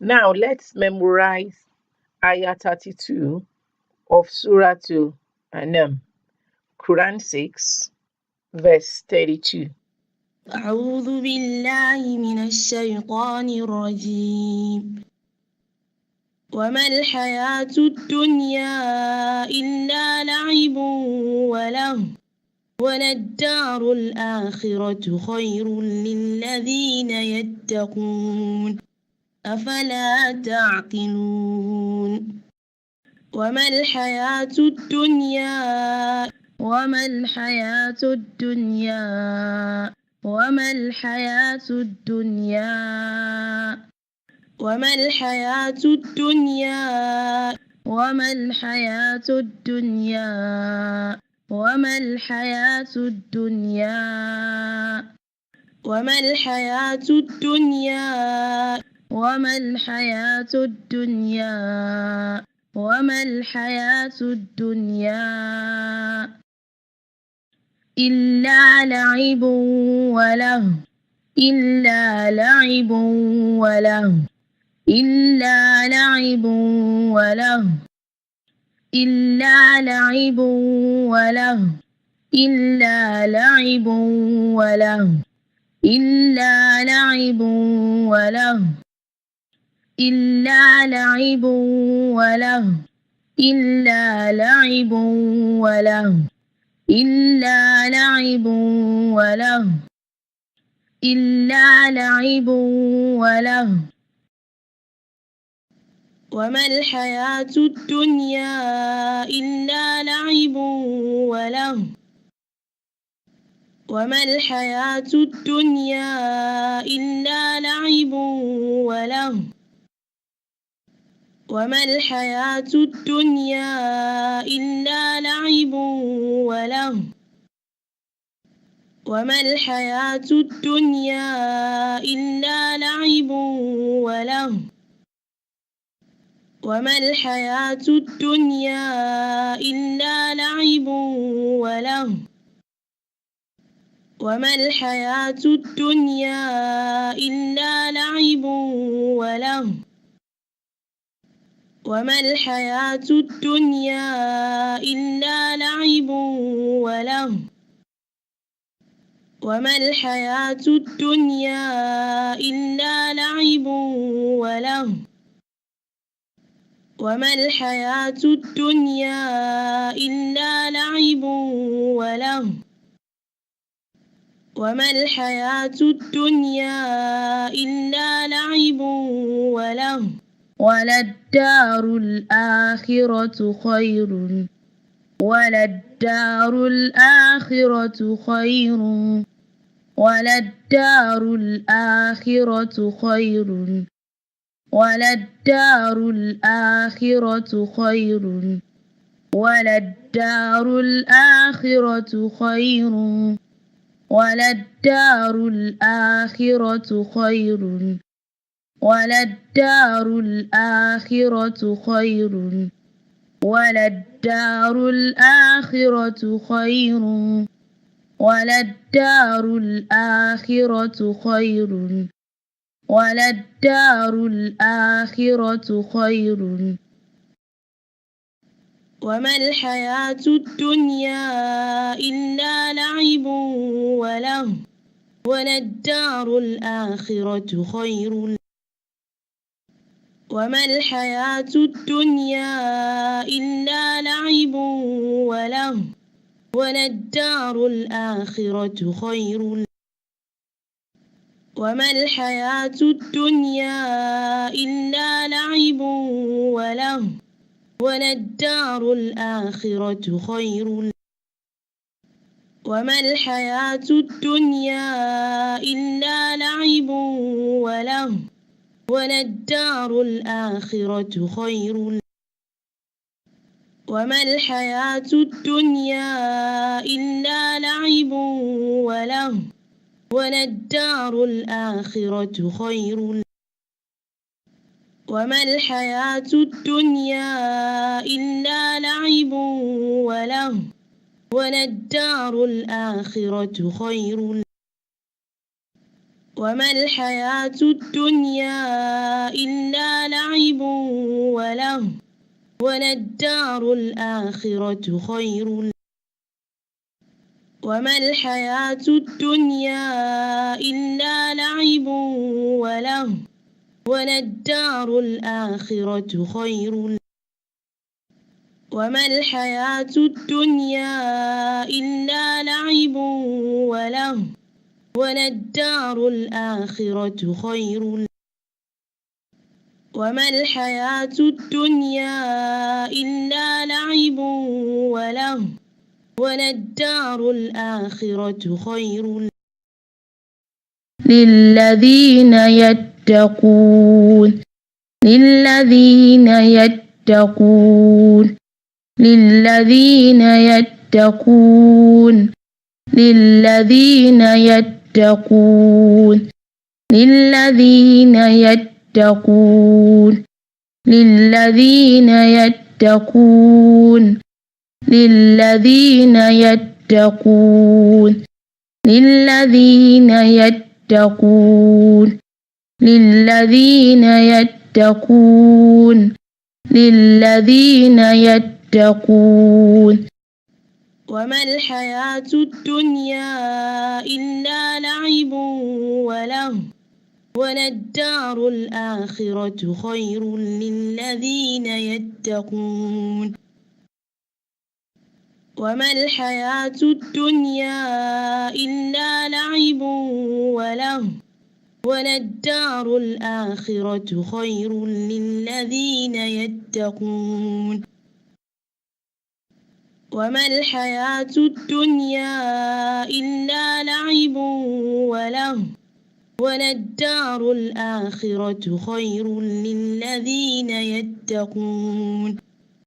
Now let's memorize ayah 32 of surat Quran 6 verse 32. أعوذ بالله من الشيطان الرجيم وما الحياة الدنيا إلا لعب ولهو وللدار الآخرة خير للذين يتقون أفلا تعقلون وما الحياة الدنيا وما الحياة الدنيا وما الحياة الدنيا وما الحياة الدنيا وما الحياة الدنيا وما الحياة الدنيا وما الحياة الدنيا وما الحياة الدنيا وما الحياة الدنيا إلا لعب ولهو إلا لعب ولهو إلا لعب ولهو إلا لعب ولهو إلا لعب ولهو إلا لعب ولهو إلا لعب ولهو إلا لعب ولهو إلا لعب ولهو إلا لعب ولهو وما الحياة الدنيا إلا لعب ولهو وما الحياة الدنيا إلا لعب ولهو وما الحياة الدنيا إلا لعب ولهو وما الحياة الدنيا إلا لعب ولهو وما الحياة الدنيا إلا لعب ولهو وما الحياة الدنيا إلا لعب ولهو وما الحياة الدنيا إلا لعب ولهو وما الحياة الدنيا إلا لعب ولهو وما الحياة الدنيا إلا لعب ولهو وما الحياة الدنيا إلا لعب ولهو وللدار الآخرة خير وللدار الآخرة خير وللدار الآخرة خير وللدار الآخرة خير وللدار الآخرة خير وللدار الآخرة خير وللدار الآخرة خير وللدار الآخرة خير وللدار الآخرة خير وللدار الآخرة خير وما الحياة الدنيا إلا لعب ولهو وللدار الآخرة خير وما الحياة الدنيا إلا لعب ولهو وللدار الآخرة خير وما الحياة الدنيا إلا لعب ولهو وللدار الآخرة خير وما الحياة الدنيا إلا لعب ولهو وللدار الآخرة خير وما الحياة الدنيا إلا لعب ولهو وللدار الآخرة خير وما الحياة الدنيا إلا لعب ولهو وللدار الآخرة خير وما الحياة الدنيا إلا لعب ولهو وللدار الآخرة خير وما الحياة الدنيا إلا لعب ولهو وللدار الآخرة خير وما الحياة الدنيا إلا لعب ولهو وللدار الآخرة خير وما الحياة الدنيا إلا لعب ولهو وللدار الآخرة خير للذين يتقون للذين يتقون للذين يتقون للذين يتقون للذين يتقون للذين يتقون للذين يتقون للذين يتقون للذين يتقون للذين يتقون وما الحياة الدنيا إلا لعب ولهو وللدار الآخرة خير للذين يتقون وما الحياة الدنيا إلا لعب ولهو وللدار الآخرة خير للذين يتقون وما الحياة الدنيا إلا لعب ولهو وللدار الآخرة خير للذين يتقون